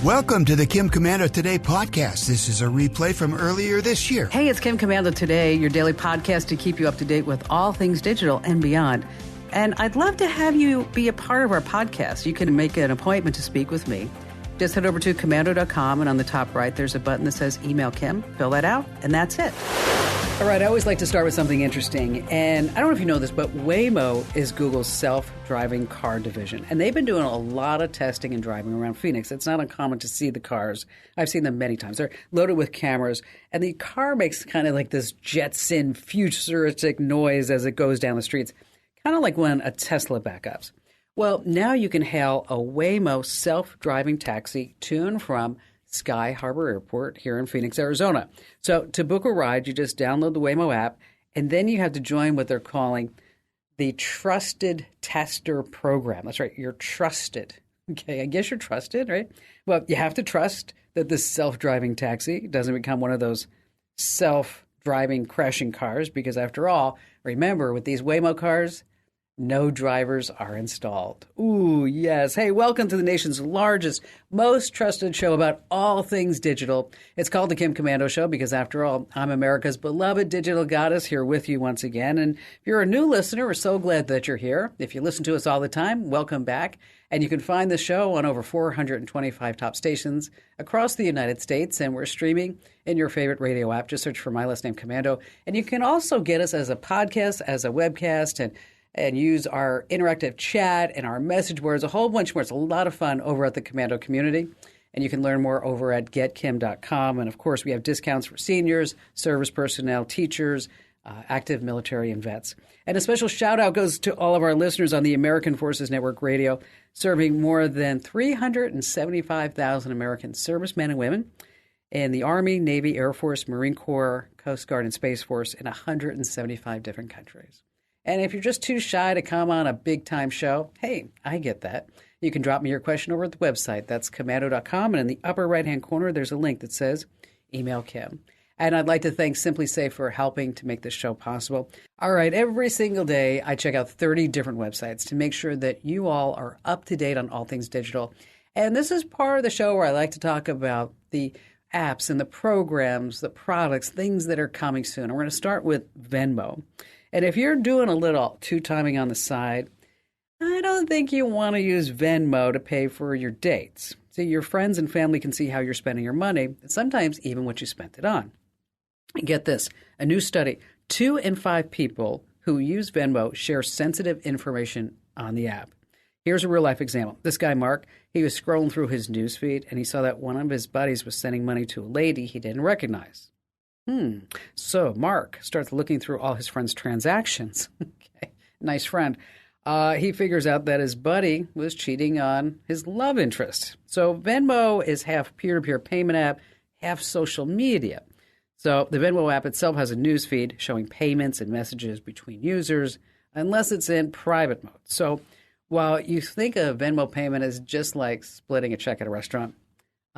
Welcome to the Kim Komando Today podcast. This is a replay from earlier this year. Hey, it's Kim Komando Today, your daily podcast to keep you up to date with all things digital and beyond. And I'd love to have you be a part of our podcast. You can make an appointment to speak with me. Just head over to komando.com, and on the top right, there's a button that says Email Kim. Fill that out, and that's it. All right, I always like to start with something interesting. And I don't know if you know this, but Waymo is Google's self-driving car division. And they've been doing a lot of testing and driving around Phoenix. It's not uncommon to see the cars. I've seen them many times. They're loaded with cameras. And the car makes kind of like this Jetson futuristic noise as it goes down the streets. Kind of like when a Tesla backups. Well, now you can hail a Waymo self-driving taxi to and from Sky Harbor Airport here in Phoenix, Arizona. So to book a ride, you just download the Waymo app, and then you have to join what they're calling the Trusted Tester Program. That's right, you're trusted. Okay, I guess you're trusted, right? Well, you have to trust that this self-driving taxi doesn't become one of those self-driving crashing cars, because after all, remember, with these Waymo cars, no drivers are installed. Ooh, yes. Hey, welcome to the nation's largest, most trusted show about all things digital. It's called The Kim Komando Show because, after all, I'm America's beloved digital goddess here with you once again. And if you're a new listener, we're so glad that you're here. If you listen to us all the time, welcome back. And you can find the show on over 425 top stations across the United States. And we're streaming in your favorite radio app. Just search for my last name, Komando. And you can also get us as a podcast, as a webcast, and use our interactive chat and our message boards, a whole bunch more. It's a lot of fun over at the Komando community. And you can learn more over at getkim.com. And, of course, we have discounts for seniors, service personnel, teachers, active military, and vets. And a special shout-out goes to all of our listeners on the American Forces Network Radio, serving more than 375,000 American servicemen and women in the Army, Navy, Air Force, Marine Corps, Coast Guard, and Space Force in 175 different countries. And if you're just too shy to come on a big-time show, hey, I get that. You can drop me your question over at the website. That's komando.com. And in the upper right-hand corner, there's a link that says Email Kim. And I'd like to thank SimpliSafe for helping to make this show possible. All right, every single day, I check out 30 different websites to make sure that you all are up to date on all things digital. And this is part of the show where I like to talk about the apps and the programs, the products, things that are coming soon. And we're going to start with Venmo. And if you're doing a little two-timing on the side, I don't think you want to use Venmo to pay for your dates. See, your friends and family can see how you're spending your money, and sometimes even what you spent it on. And get this, a new study, 2 in 5 people who use Venmo share sensitive information on the app. Here's a real-life example. This guy, Mark, he was scrolling through his newsfeed, and he saw that one of his buddies was sending money to a lady he didn't recognize. So Mark starts looking through all his friends' transactions. Okay, nice friend. He figures out that his buddy was cheating on his love interest. So Venmo is half peer-to-peer payment app, half social media. So the Venmo app itself has a news feed showing payments and messages between users, unless it's in private mode. So while you think a Venmo payment is just like splitting a check at a restaurant,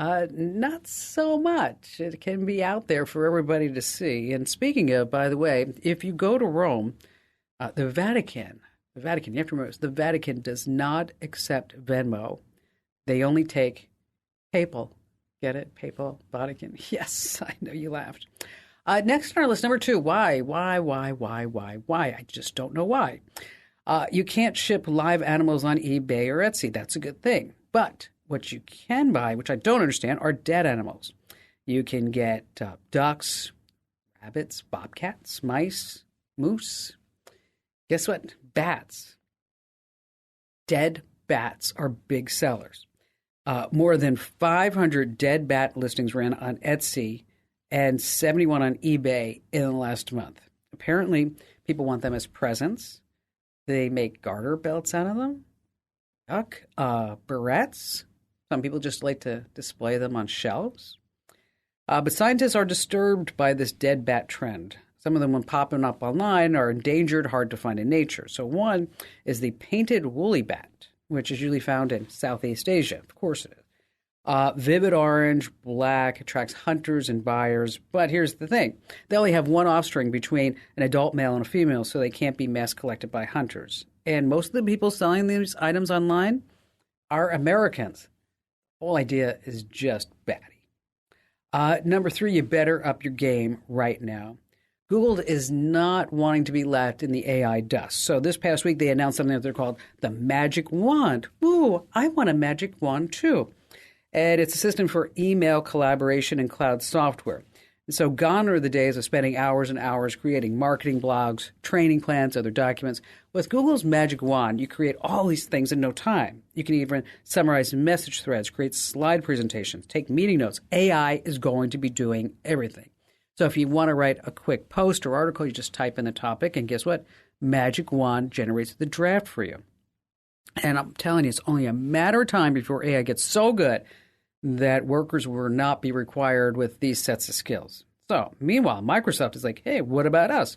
not so much. It can be out there for everybody to see. And speaking of, by the way, if you go to Rome, the Vatican, you have to remember, the Vatican does not accept Venmo. They only take PayPal. Get it? PayPal, Vatican. Yes, I know you laughed. Next on our list, number 2, why? I just don't know why. You can't ship live animals on eBay or Etsy. That's a good thing. But what you can buy, which I don't understand, are dead animals. You can get ducks, rabbits, bobcats, mice, moose. Guess what? Bats. Dead bats are big sellers. More than 500 dead bat listings ran on Etsy and 71 on eBay in the last month. Apparently, people want them as presents. They make garter belts out of them. Duck, barrettes. Some people just like to display them on shelves. But scientists are disturbed by this dead bat trend. Some of them, when popping up online, are endangered, hard to find in nature. So one is the painted woolly bat, which is usually found in Southeast Asia. Of course it is. Vivid orange, black, attracts hunters and buyers. But here's the thing. They only have one offspring between an adult male and a female, so they can't be mass collected by hunters. And most of the people selling these items online are Americans. Whole idea is just batty. Number 3, you better up your game right now. Google is not wanting to be left in the AI dust. So this past week, they announced something that they're called the Magic Wand. Ooh, I want a Magic Wand too. And it's a system for email collaboration and cloud software. And so gone are the days of spending hours and hours creating marketing blogs, training plans, other documents. With Google's Magic Wand, you create all these things in no time. You can even summarize message threads, create slide presentations, take meeting notes. AI is going to be doing everything. So if you want to write a quick post or article, you just type in the topic, and guess what? Magic Wand generates the draft for you. And I'm telling you, it's only a matter of time before AI gets so good that workers will not be required with these sets of skills. So meanwhile, Microsoft is like, hey, what about us?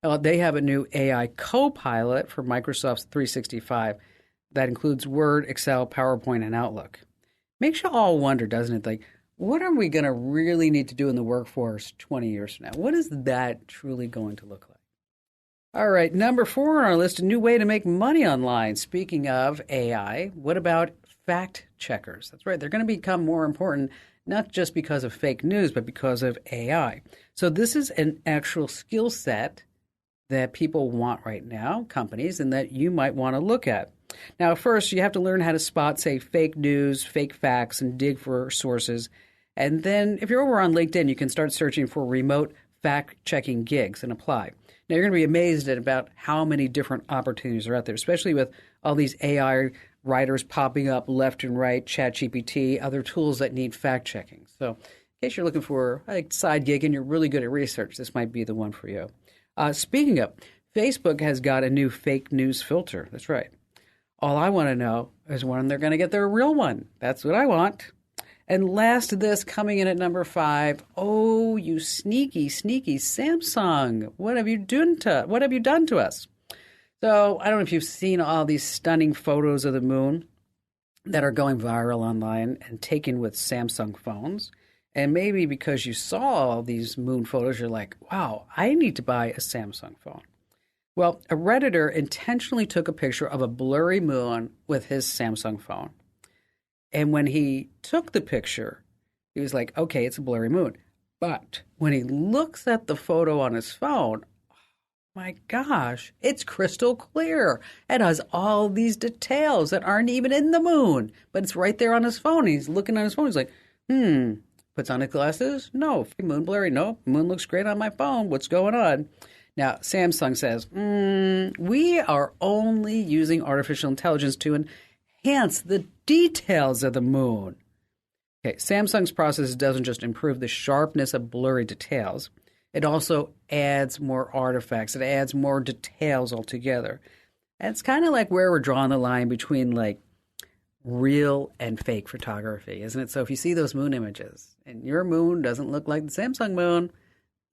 Well, they have a new AI co-pilot for Microsoft's 365 that includes Word, Excel, PowerPoint, and Outlook. Makes you all wonder, doesn't it? Like, what are we going to really need to do in the workforce 20 years from now? What is that truly going to look like? All right, number 4 on our list, a new way to make money online. Speaking of AI, what about fact checkers? That's right, they're going to become more important, not just because of fake news, but because of AI. So this is an actual skill set that people want right now, companies, and that you might want to look at. Now, first, you have to learn how to spot, say, fake news, fake facts, and dig for sources. And then if you're over on LinkedIn, you can start searching for remote fact-checking gigs and apply. Now, you're going to be amazed at about how many different opportunities are out there, especially with all these AI writers popping up left and right, ChatGPT, other tools that need fact-checking. So in case you're looking for a side gig and you're really good at research, this might be the one for you. Speaking of, Facebook has got a new fake news filter. That's right. All I want to know is when they're going to get their real one. That's what I want. And last of this, coming in at number 5, oh, you sneaky, sneaky Samsung. What have you done to us? So I don't know if you've seen all these stunning photos of the moon that are going viral online and taken with Samsung phones. And maybe because you saw all these moon photos, you're like, wow, I need to buy a Samsung phone. Well, a Redditor intentionally took a picture of a blurry moon with his Samsung phone. And when he took the picture, he was like, okay, it's a blurry moon. But when he looks at the photo on his phone, oh my gosh, it's crystal clear. It has all these details that aren't even in the moon, but it's right there on his phone. He's looking on his phone. He's like, puts on his glasses. No, moon blurry. No, moon looks great on my phone. What's going on? Now, Samsung says, we are only using artificial intelligence to enhance the details of the moon. Okay, Samsung's process doesn't just improve the sharpness of blurry details. It also adds more artifacts. It adds more details altogether. And it's kind of like where we're drawing the line between like real and fake photography, isn't it? So if you see those moon images and your moon doesn't look like the Samsung moon,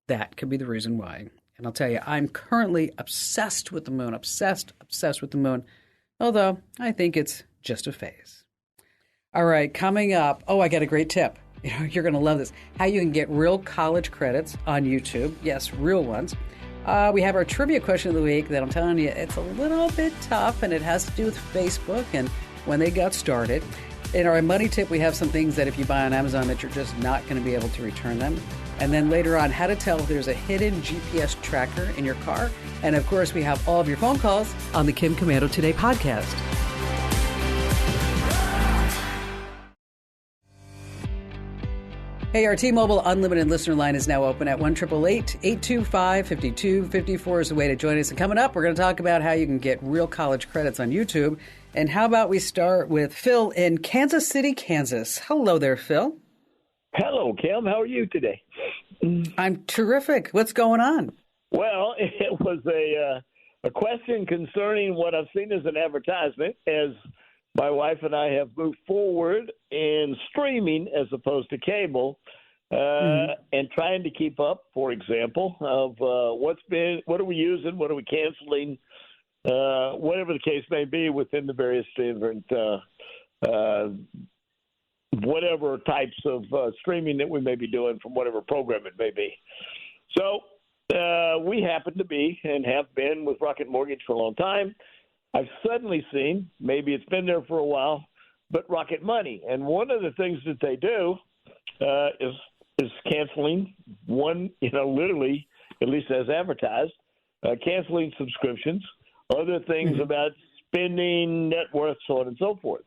that could be the reason why. And I'll tell you, I'm currently obsessed with the moon, obsessed with the moon, although I think it's just a phase. All right, coming up, I got a great tip. You're going to love this. How you can get real college credits on YouTube. Yes, real ones. We have our trivia question of the week that I'm telling you, it's a little bit tough, and it has to do with Facebook and when they got started. In our money tip, we have some things that if you buy on Amazon that you're just not going to be able to return them. And then later on, how to tell if there's a hidden GPS tracker in your car. And of course, we have all of your phone calls on the Kim Komando Today podcast. Hey, our T-Mobile Unlimited listener line is now open at 1-888-825-5254 is the way to join us. And coming up, we're going to talk about how you can get real college credits on YouTube. And how about we start with Phil in Kansas City, Kansas. Hello there, Phil. Hello, Kim. How are you today? I'm terrific. What's going on? Well, it was a question concerning what I've seen as an advertisement as my wife and I have moved forward in streaming as opposed to cable and trying to keep up, for example, of what are we using, what are we canceling, whatever the case may be within the various different whatever types of streaming that we may be doing from whatever program it may be. So we happen to be and have been with Rocket Mortgage for a long time. I've suddenly seen, maybe it's been there for a while, but Rocket Money. And one of the things that they do is canceling one, literally, at least as advertised, canceling subscriptions, other things about spending, net worth, so on and so forth.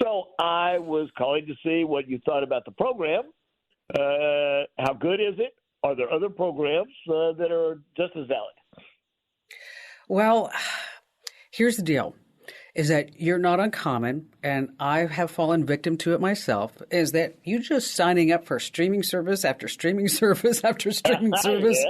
So I was calling to see what you thought about the program. How good is it? Are there other programs that are just as valid? Well, here's the deal, is that you're not uncommon, and I have fallen victim to it myself, is that you just signing up for streaming service after streaming service after streaming service.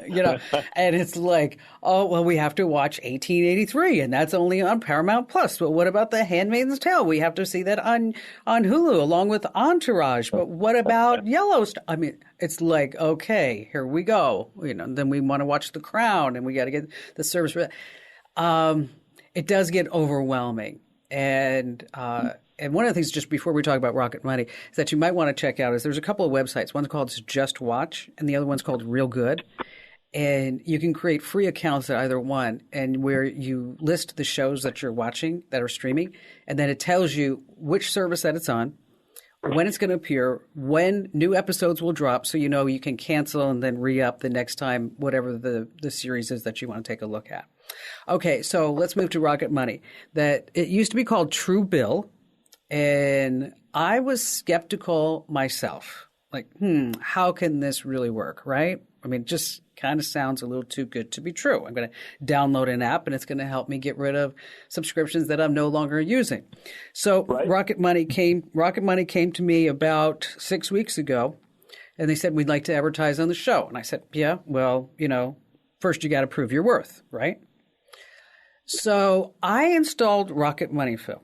Yes. And it's like, oh, well, we have to watch 1883, and that's only on Paramount Plus. But what about The Handmaid's Tale? We have to see that on Hulu along with Entourage. But what about Yellowstone? I mean, it's like, okay, here we go. Then we want to watch The Crown, and we got to get the service for that. It does get overwhelming. And one of the things, just before we talk about Rocket Money, is that you might want to check out is there's a couple of websites. One's called Just Watch, and the other one's called Real Good. And you can create free accounts at either one, and where you list the shows that you're watching that are streaming, and then it tells you which service that it's on, when it's going to appear, when new episodes will drop, so you can cancel and then re-up the next time, whatever the series is that you want to take a look at. Okay, so let's move to Rocket Money. That it used to be called True Bill, and I was skeptical myself. Like, how can this really work, right? I mean, just kind of sounds a little too good to be true. I'm going to download an app, and it's going to help me get rid of subscriptions that I'm no longer using. So right. Rocket Money came to me about 6 weeks ago, and they said, we'd like to advertise on the show. And I said, yeah, well, first you got to prove your worth, right? So I installed Rocket Money, Phil,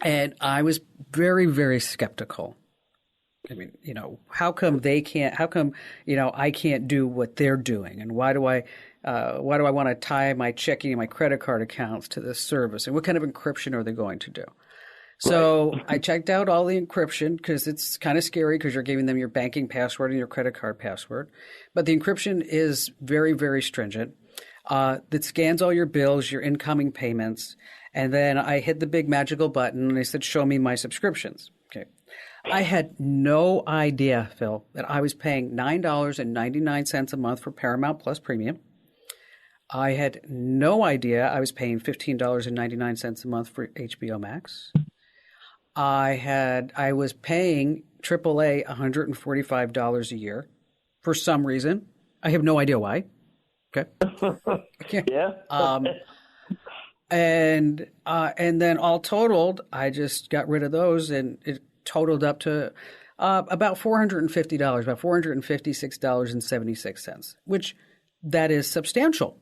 and I was very, very skeptical. I mean, how come I can't do what they're doing? And why do I want to tie my checking and my credit card accounts to this service? And what kind of encryption are they going to do? So I checked out all the encryption because it's kind of scary because you're giving them your banking password and your credit card password. But the encryption is very, very stringent. That scans all your bills, your incoming payments. And then I hit the big magical button and they said, show me my subscriptions. Okay. I had no idea, Phil, that I was paying $9.99 a month for Paramount Plus Premium. I had no idea I was paying $15.99 a month for HBO Max. I was paying AAA $145 a year for some reason. I have no idea why. Okay. Yeah. And then all totaled, I just got rid of those, and it totaled up to about $450, about $456.76, which that is substantial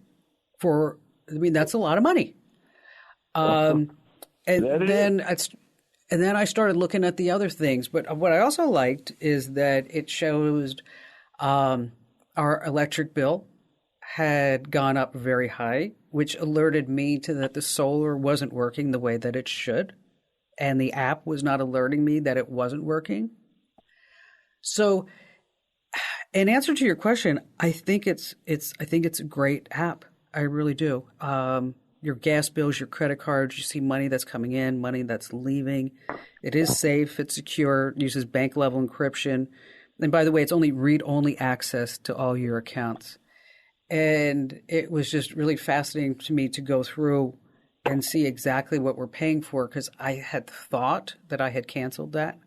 that's a lot of money. And then I started looking at the other things. But what I also liked is that it shows our electric bill had gone up very high, which alerted me to that the solar wasn't working the way that it should. And the app was not alerting me that it wasn't working. So, in answer to your question, I think it's a great app. I really do. Your gas bills, your credit cards, you see money that's coming in, money that's leaving. It is safe. It's secure. It uses bank level encryption. And by the way, it's only read-only access to all your accounts. And it was just really fascinating to me to go through and see exactly what we're paying for, because I had thought that I had canceled that,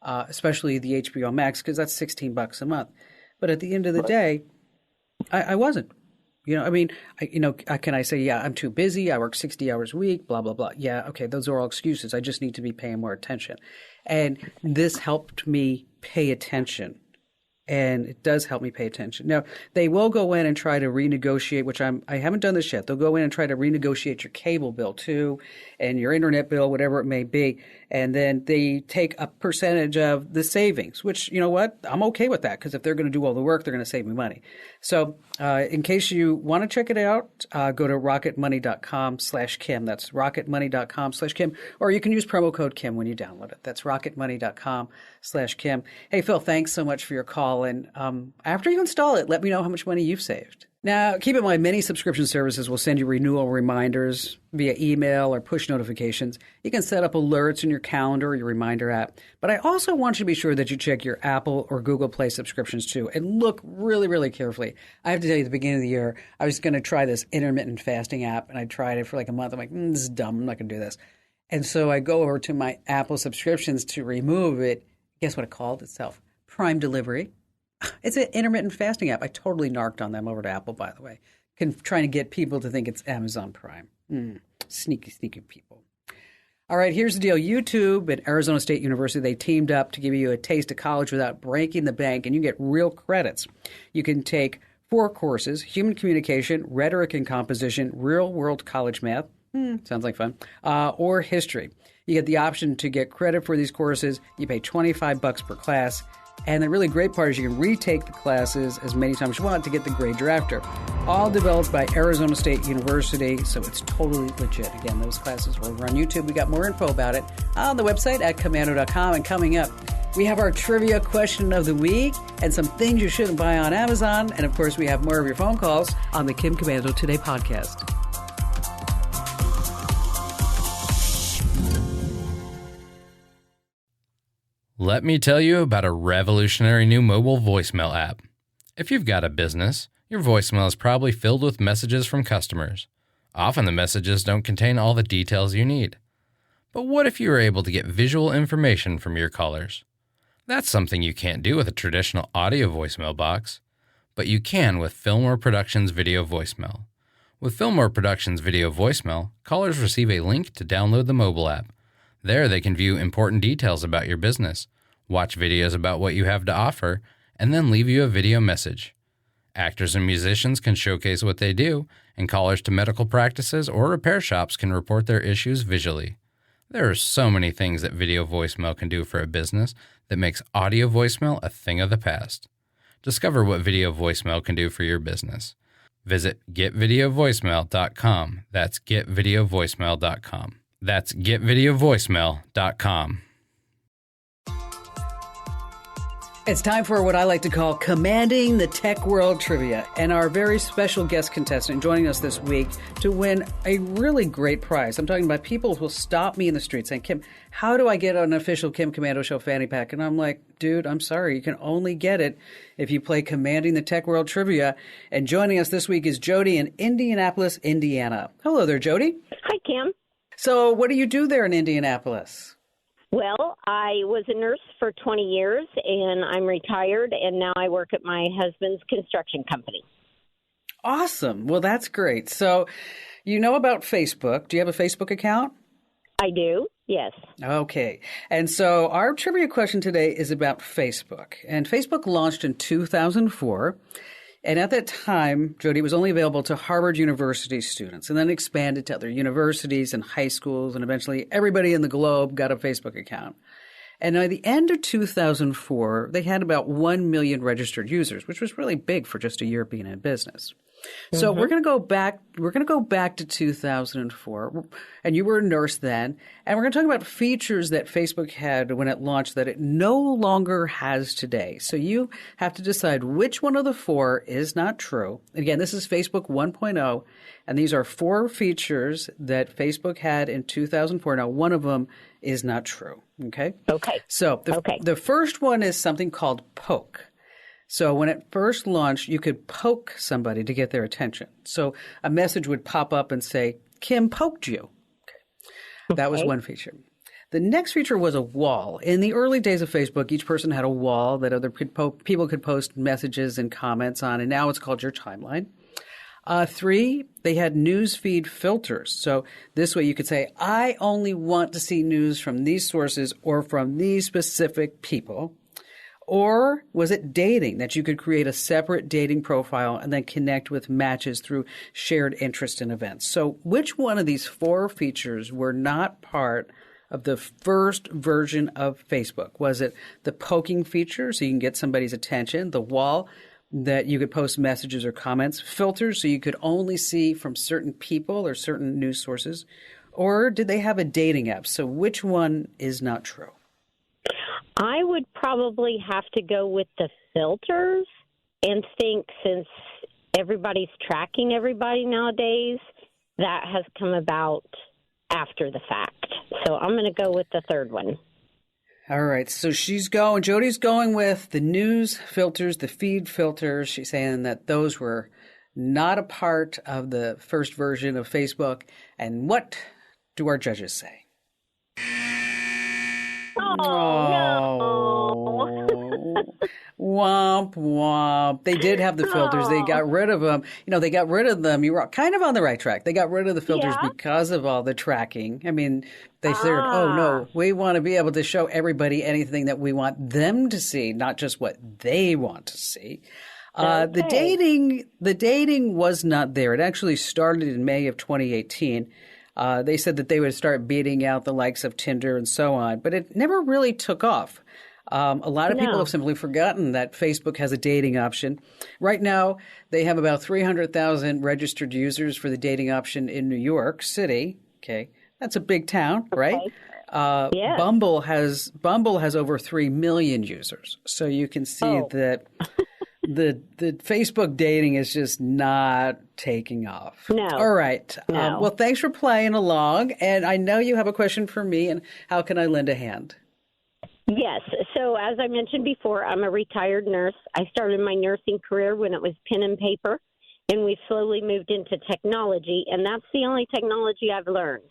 especially the HBO Max, because that's $16 a month. But at the end of the day, I wasn't. Can I say, yeah, I'm too busy, I work 60 hours a week, blah, blah, blah. Yeah, okay, those are all excuses. I just need to be paying more attention. And this helped me pay attention. And it does help me pay attention. Now, they will go in and try to renegotiate, which I haven't done this yet. They'll go in and try to renegotiate your cable bill too, and your internet bill, whatever it may be. And then they take a percentage of the savings, which, you know what? I'm okay with that, because if they're going to do all the work, they're going to save me money. So in case you want to check it out, go to rocketmoney.com/Kim. That's rocketmoney.com/Kim. Or you can use promo code Kim when you download it. That's rocketmoney.com/Kim. Hey, Phil, thanks so much for your call. And after you install it, let me know how much money you've saved. Now, keep in mind, many subscription services will send you renewal reminders via email or push notifications. You can set up alerts in your calendar or your reminder app. But I also want you to be sure that you check your Apple or Google Play subscriptions too and look really, really carefully. I have to tell you, at the beginning of the year, I was going to try this intermittent fasting app, and I tried it for like a month. I'm like, this is dumb. I'm not going to do this. And so I go over to my Apple subscriptions to remove it. Guess what it called itself? Prime Delivery. It's an intermittent fasting app. I totally narked on them over to Apple, by the way, trying to get people to think it's Amazon Prime. Sneaky, sneaky people. All right, here's the deal. YouTube and Arizona State University, they teamed up to give you a taste of college without breaking the bank, and you get real credits. You can take 4 courses: human communication, rhetoric and composition, real-world college math. Sounds like fun. Or history. You get the option to get credit for these courses. You pay $25 per class. And the really great part is you can retake the classes as many times as you want to get the grade you're after. All developed by Arizona State University, so it's totally legit. Again, those classes are over on YouTube. We got more info about it on the website at commando.com. And coming up, we have our trivia question of the week and some things you shouldn't buy on Amazon. And of course, we have more of your phone calls on the Kim Komando Today podcast. Let me tell you about a revolutionary new mobile voicemail app. If you've got a business, your voicemail is probably filled with messages from customers. Often the messages don't contain all the details you need. But what if you were able to get visual information from your callers? That's something you can't do with a traditional audio voicemail box, but you can with Fillmore Productions Video Voicemail. With Fillmore Productions Video Voicemail, callers receive a link to download the mobile app. There they can view important details about your business, watch videos about what you have to offer, and then leave you a video message. Actors and musicians can showcase what they do, and callers to medical practices or repair shops can report their issues visually. There are so many things that video voicemail can do for a business that makes audio voicemail a thing of the past. Discover what video voicemail can do for your business. Visit getvideovoicemail.com. That's getvideovoicemail.com. That's getvideovoicemail.com. It's time for what I like to call Commanding the Tech World Trivia, and our very special guest contestant joining us this week to win a really great prize. I'm talking about people who will stop me in the street saying, Kim, how do I get an official Kim Komando Show fanny pack? And I'm like, dude, I'm sorry. You can only get it if you play Commanding the Tech World Trivia. And joining us this week is Jody in Indianapolis, Indiana. Hello there, Jody. Hi, Kim. So what do you do there in Indianapolis? Well, I was a nurse for 20 years, and I'm retired, and now I work at my husband's construction company. Awesome. Well, that's great. So you know about Facebook. Do you have a Facebook account? I do, yes. Okay. And so our trivia question today is about Facebook. And Facebook launched in 2004. And at that time, Jody, was only available to Harvard University students and then expanded to other universities and high schools. And eventually everybody in the globe got a Facebook account. And by the end of 2004, they had about 1 million registered users, which was really big for just a year being in business. So we're going to go back. We're going to go back to 2004, and you were a nurse then. And we're going to talk about features that Facebook had when it launched that it no longer has today. So you have to decide which one of the 4 is not true. Again, this is Facebook 1.0, and these are 4 features that Facebook had in 2004. Now, one of them is not true. Okay. Okay. So the first one is something called poke. So when it first launched, you could poke somebody to get their attention. So a message would pop up and say, Kim poked you. Okay. That was one feature. The next feature was a wall. In the early days of Facebook, each person had a wall that other people could post messages and comments on, and now it's called your timeline. 3, they had news feed filters. So this way you could say, I only want to see news from these sources or from these specific people. Or was it dating, that you could create a separate dating profile and then connect with matches through shared interest in events? So which one of these 4 features were not part of the first version of Facebook? Was it the poking feature, so you can get somebody's attention, the wall that you could post messages or comments, filters so you could only see from certain people or certain news sources, or did they have a dating app? So which one is not true? I would probably have to go with the filters and think since everybody's tracking everybody nowadays, that has come about after the fact. So I'm going to go with the third one. All right. So Jody's going with the news filters, the feed filters. She's saying that those were not a part of the first version of Facebook. And what do our judges say? Oh, no. Womp, womp. They did have the filters. They got rid of them. They got rid of them. You were kind of on the right track. They got rid of the filters because of all the tracking. I mean, they said, oh, no, we want to be able to show everybody anything that we want them to see, not just what they want to see. The dating was not there. It actually started in May of 2018. They said that they would start beating out the likes of Tinder and so on, but it never really took off. A lot of people have simply forgotten that Facebook has a dating option. Right now, they have about 300,000 registered users for the dating option in New York City. Okay, that's a big town, right? Yeah. Bumble has over 3 million users, so you can see that the Facebook dating is just not taking off. No. All right. No. Well, thanks for playing along, and I know you have a question for me. And how can I lend a hand? Yes. So as I mentioned before, I'm a retired nurse. I started my nursing career when it was pen and paper, and we slowly moved into technology, and that's the only technology I've learned.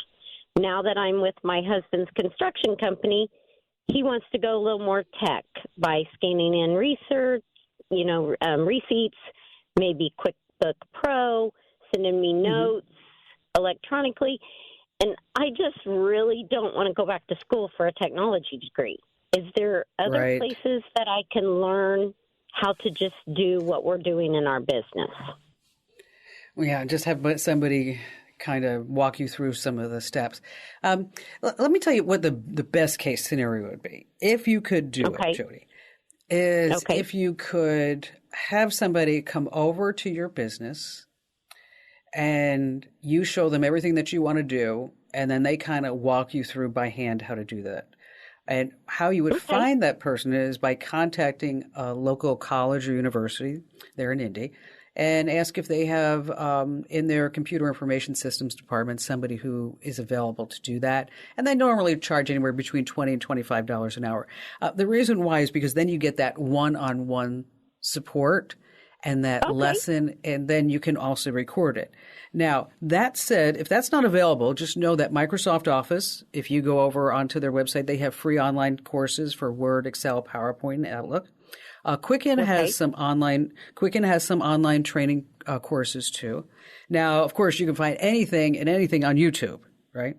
Now that I'm with my husband's construction company, he wants to go a little more tech by scanning in research, receipts, maybe QuickBook Pro, sending me notes electronically. And I just really don't want to go back to school for a technology degree. Is there other places that I can learn how to just do what we're doing in our business? Well, yeah, just have somebody kind of walk you through some of the steps. Let me tell you what the best case scenario would be. If you could do it, Jody, is if you could have somebody come over to your business and you show them everything that you want to do, and then they kind of walk you through by hand how to do that. And how you would find that person is by contacting a local college or university there in Indy and ask if they have in their computer information systems department somebody who is available to do that. And they normally charge anywhere between $20 and $25 an hour. The reason why is because then you get that one-on-one support and that lesson, and then you can also record it. Now, that said, if that's not available, just know that Microsoft Office, if you go over onto their website, they have free online courses for Word, Excel, PowerPoint, and Outlook. Quicken has some online training courses too. Now, of course, you can find anything and anything on YouTube, right?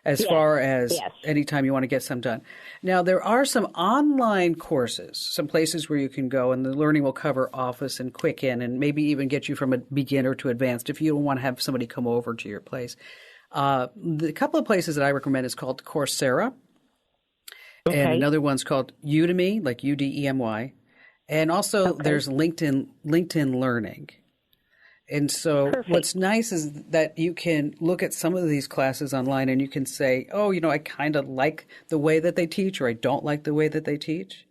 As far as anytime you want to get some done. Now, there are some online courses, some places where you can go, and the learning will cover Office and Quicken and maybe even get you from a beginner to advanced if you don't want to have somebody come over to your place. The couple of places that I recommend is called Coursera, and another one's called Udemy, like Udemy, and also there's LinkedIn Learning. And so what's nice is that you can look at some of these classes online and you can say, I kind of like the way that they teach, or I don't like the way that they teach.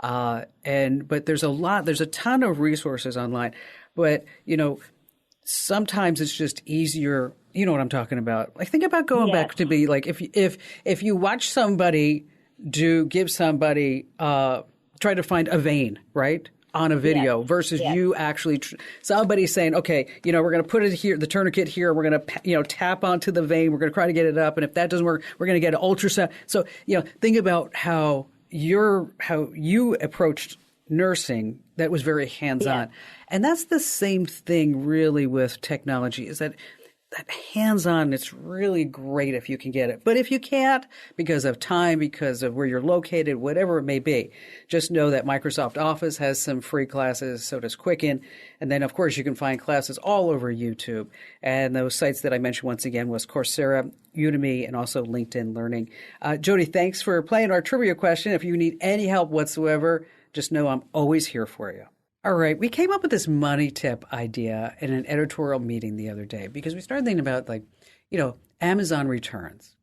But there's a ton of resources online, but sometimes it's just easier. You know what I'm talking about? Like, think about going back to be like, if you watch somebody try to find a vein, right? On a video versus you actually somebody saying, okay, we're going to put it here, the tourniquet here, we're going to, tap onto the vein, we're going to try to get it up. And if that doesn't work, we're going to get an ultrasound. So, think about how you approached nursing that was very hands-on. And that's the same thing really with technology, is that hands-on, it's really great if you can get it. But if you can't, because of time, because of where you're located, whatever it may be, just know that Microsoft Office has some free classes, so does Quicken. And then, of course, you can find classes all over YouTube. And those sites that I mentioned once again was Coursera, Udemy, and also LinkedIn Learning. Jody, thanks for playing our trivia question. If you need any help whatsoever, just know I'm always here for you. All right. We came up with this money tip idea in an editorial meeting the other day because we started thinking about, Amazon returns.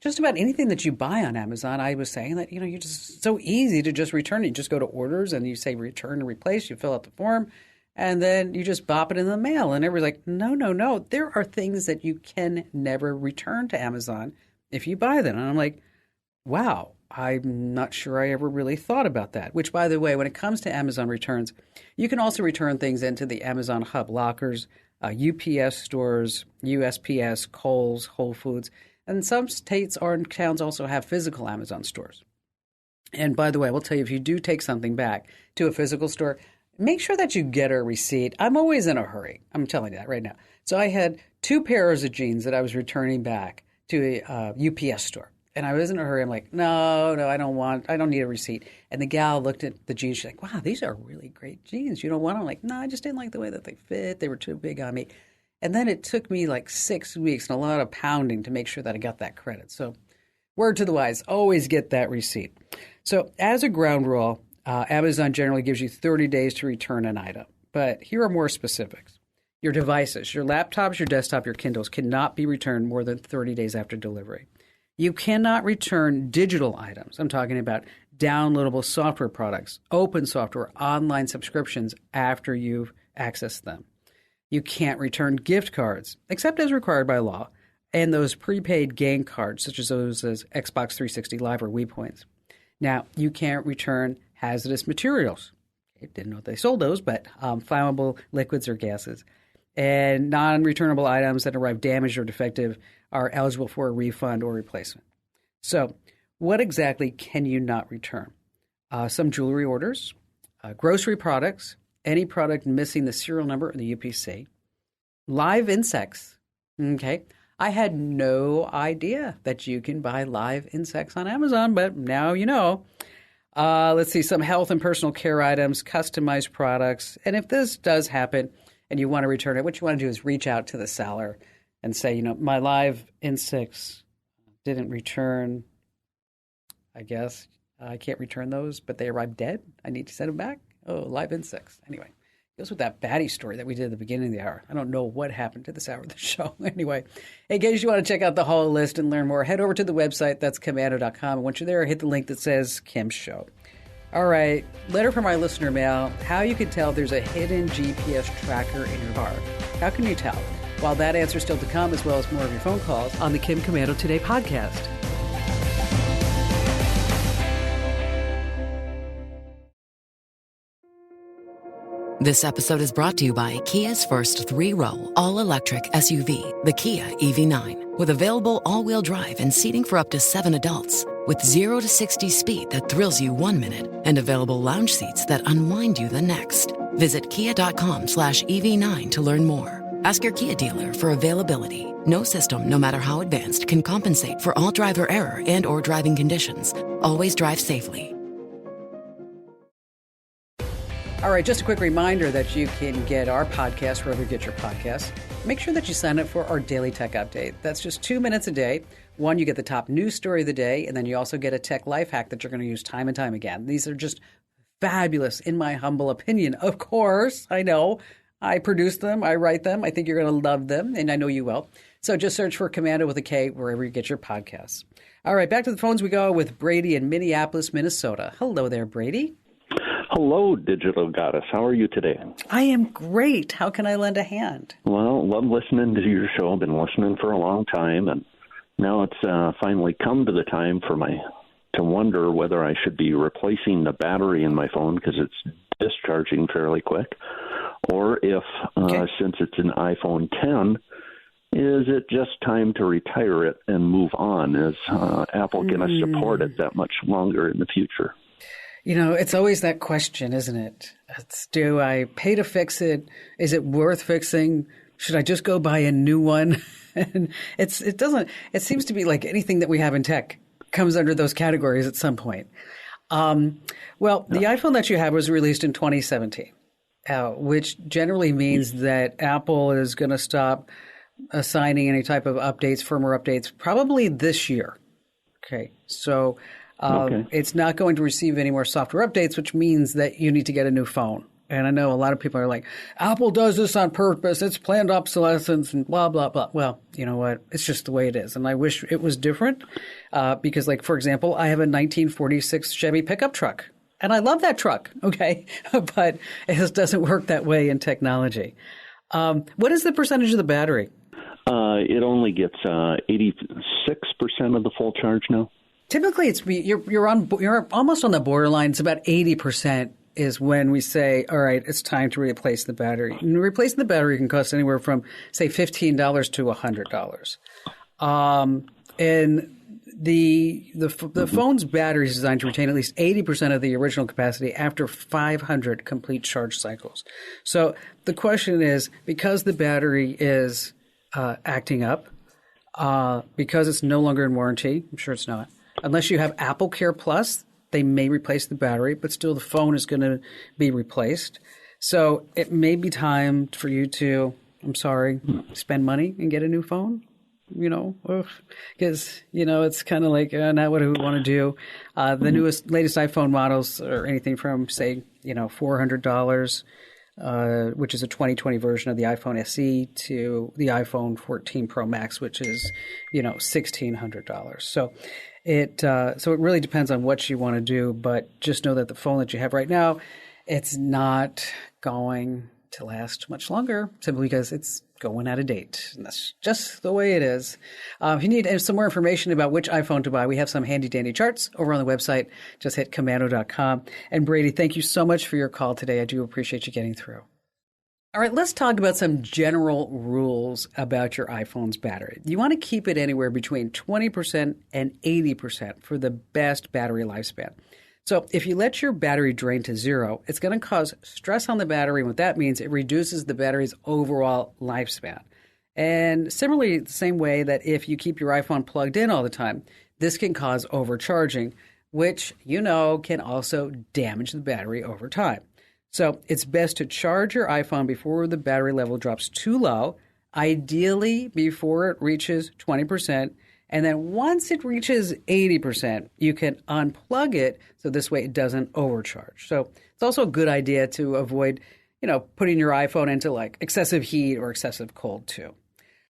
Just about anything that you buy on Amazon, I was saying that, you're just so easy to just return it. You just go to orders and you say return and replace. You fill out the form and then you just bop it in the mail. And everybody's like, no, no, no. There are things that you can never return to Amazon if you buy them. And I'm like, wow, I'm not sure I ever really thought about that. Which, by the way, when it comes to Amazon returns, you can also return things into the Amazon Hub lockers, UPS stores, USPS, Kohl's, Whole Foods. And some states or towns also have physical Amazon stores. And by the way, I will tell you, if you do take something back to a physical store, make sure that you get a receipt. I'm always in a hurry. I'm telling you that right now. So I had 2 pairs of jeans that I was returning back to a UPS store. And I was in a hurry. I'm like, no, I don't need a receipt. And the gal looked at the jeans. She's like, wow, these are really great jeans. You don't want them? I'm like, no, I just didn't like the way that they fit. They were too big on me. And then it took me like 6 weeks and a lot of pounding to make sure that I got that credit. So word to the wise, always get that receipt. So as a ground rule, Amazon generally gives you 30 days to return an item. But here are more specifics. Your devices, your laptops, your desktop, your Kindles cannot be returned more than 30 days after delivery. You cannot return digital items. I'm talking about downloadable software products, open software, online subscriptions after you've accessed them. You can't return gift cards, except as required by law, and those prepaid game cards, such as those as Xbox 360 Live or Wii Points. Now, you can't return hazardous materials. I didn't know they sold those, but flammable liquids or gases. And non-returnable items that arrive damaged or defective are eligible for a refund or replacement. So what exactly can you not return? Some jewelry orders, grocery products, any product missing the serial number or the UPC, live insects. Okay. I had no idea that you can buy live insects on Amazon, but now you know. Let's see, some health and personal care items, customized products. And if this does happen and you want to return it, what you want to do is reach out to the seller and say, my live insects didn't return. I guess I can't return those, but they arrived dead. I need to send them back. Oh, live insects. Anyway. Goes with that baddie story that we did at the beginning of the hour. I don't know what happened to this hour of the show. Anyway, in case you want to check out the whole list and learn more, head over to the website. That's Komando.com. And once you're there, hit the link that says Kim's Show. All right, letter from our listener mail. How you can tell there's a hidden GPS tracker in your car. How can you tell? While that answer is still to come, as well as more of your phone calls on the Kim Komando Today podcast. This episode is brought to you by Kia's first 3-row, all-electric SUV, the Kia EV9, with available all-wheel drive and seating for up to 7 adults, with 0 to 60 speed that thrills you 1 minute and available lounge seats that unwind you the next. Visit kia.com/EV9 to learn more. Ask your Kia dealer for availability. No system, no matter how advanced, can compensate for all driver error and or driving conditions. Always drive safely. All right, just a quick reminder that you can get our podcast wherever you get your podcasts. Make sure that you sign up for our daily tech update. That's just 2 minutes a day. One, you get the top news story of the day, and then you also get a tech life hack that you're going to use time and time again. These are just fabulous, in my humble opinion. Of course, I know. I produce them. I write them. I think you're going to love them, and I know you will. So just search for Komando with a K wherever you get your podcasts. All right, back to the phones we go with Brady in Minneapolis, Minnesota. Hello there, Brady. Hello, Digital Goddess. How are you today? I am great. How can I lend a hand? Well, love listening to your show. I've been listening for a long time, and now it's finally come to the time for to wonder whether I should be replacing the battery in my phone because it's discharging fairly quick, or if, since it's an iPhone 10, is it just time to retire it and move on? Is Apple going to support it that much longer in the future? It's always that question, isn't it? Do I pay to fix it? Is it worth fixing? Should I just go buy a new one? And it seems to be like anything that we have in tech comes under those categories at some point. The iPhone that you have was released in 2017, which generally means that Apple is going to stop assigning any type of updates, firmware updates, probably this year. Okay, so it's not going to receive any more software updates, which means that you need to get a new phone. And I know a lot of people are like, Apple does this on purpose. It's planned obsolescence and blah, blah, blah. Well, you know what? It's just the way it is. And I wish it was different because, like, for example, I have a 1946 Chevy pickup truck. And I love that truck, okay? But it just doesn't work that way in technology. What is the percentage of the battery? It only gets 86% of the full charge now. Typically, you're almost on the borderline. It's about 80% is when we say, all right, it's time to replace the battery. And replacing the battery can cost anywhere from, say, $15 to $100. And the phone's battery is designed to retain at least 80% of the original capacity after 500 complete charge cycles. So the question is, because the battery is acting up, because it's no longer in warranty, I'm sure it's not, unless you have Apple Care Plus, they may replace the battery, but still the phone is going to be replaced. So it may be time for you to, spend money and get a new phone. Because, it's kind of like not what we want to do. The latest iPhone models are anything from, say, $400, which is a 2020 version of the iPhone SE, to the iPhone 14 Pro Max, which is, $1,600. So it really depends on what you want to do. But just know that the phone that you have right now, it's not going to last much longer simply because it's going out of date. And that's just the way it is. If you need some more information about which iPhone to buy, we have some handy dandy charts over on the website. Just hit commando.com. And Brady, thank you so much for your call today. I do appreciate you getting through. All right, let's talk about some general rules about your iPhone's battery. You want to keep it anywhere between 20% and 80% for the best battery lifespan. So if you let your battery drain to zero, it's going to cause stress on the battery. And what that means, it reduces the battery's overall lifespan. And similarly, the same way that if you keep your iPhone plugged in all the time, this can cause overcharging, which, can also damage the battery over time. So it's best to charge your iPhone before the battery level drops too low, ideally before it reaches 20%. And then once it reaches 80%, you can unplug it so this way it doesn't overcharge. So it's also a good idea to avoid, putting your iPhone into like excessive heat or excessive cold too.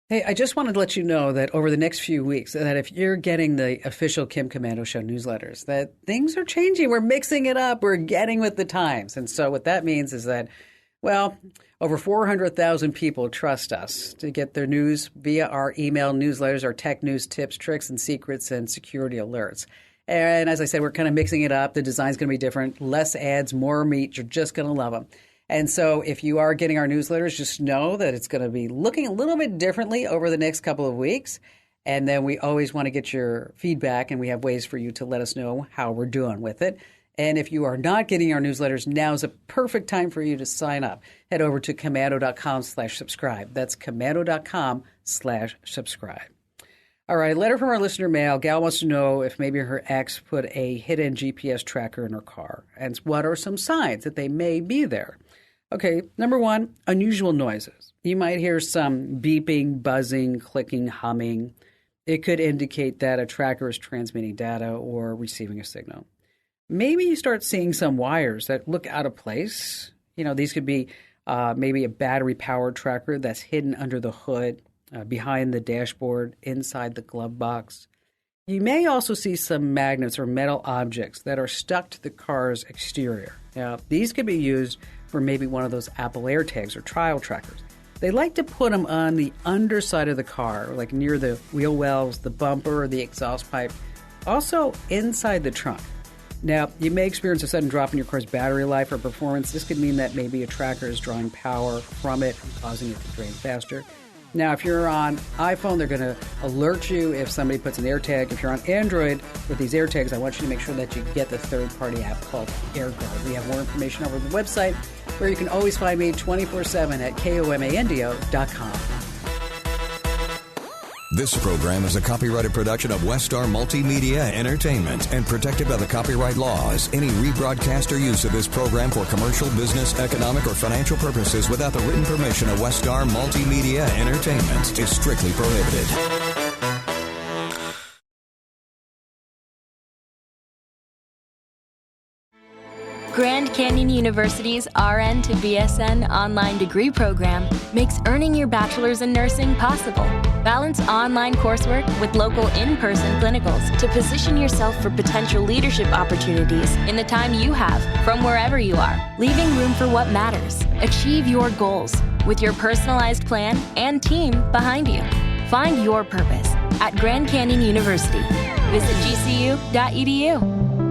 Hey, I just wanted to let you know that over the next few weeks, that if you're getting the official Kim Komando Show newsletters, that things are changing. We're mixing it up. We're getting with the times. And so what that means is that, over 400,000 people trust us to get their news via our email newsletters, our tech news tips, tricks, and secrets, and security alerts. And as I said, we're kind of mixing it up. The design's going to be different. Less ads, more meat. You're just going to love them. And so if you are getting our newsletters, just know that it's going to be looking a little bit differently over the next couple of weeks. And then we always want to get your feedback, and we have ways for you to let us know how we're doing with it. And if you are not getting our newsletters, now is a perfect time for you to sign up. Head over to commando.com/subscribe. That's commando.com/subscribe. All right, a letter from our listener mail. Gal wants to know if maybe her ex put a hidden GPS tracker in her car, and what are some signs that they may be there. Okay, number one, unusual noises. You might hear some beeping, buzzing, clicking, humming. It could indicate that a tracker is transmitting data or receiving a signal. Maybe you start seeing some wires that look out of place. These could be maybe a battery-powered tracker that's hidden under the hood, behind the dashboard, inside the glove box. You may also see some magnets or metal objects that are stuck to the car's exterior. Now, these could be used for maybe one of those Apple AirTags or trial trackers. They like to put them on the underside of the car, like near the wheel wells, the bumper, or the exhaust pipe, also inside the trunk. Now, you may experience a sudden drop in your car's battery life or performance. This could mean that maybe a tracker is drawing power from it and causing it to drain faster. Now, if you're on iPhone, they're going to alert you if somebody puts an AirTag. If you're on Android with these AirTags, I want you to make sure that you get the third-party app called AirGuard. We have more information over the website, where you can always find me 24/7 at komando.com. This program is a copyrighted production of Westar Multimedia Entertainment and protected by the copyright laws. Any rebroadcast or use of this program for commercial, business, economic, or financial purposes without the written permission of Westar Multimedia Entertainment is strictly prohibited. Grand Canyon University's RN to BSN online degree program makes earning your bachelor's in nursing possible. Balance online coursework with local in-person clinicals to position yourself for potential leadership opportunities in the time you have from wherever you are, leaving room for what matters. Achieve your goals with your personalized plan and team behind you. Find your purpose at Grand Canyon University. Visit gcu.edu.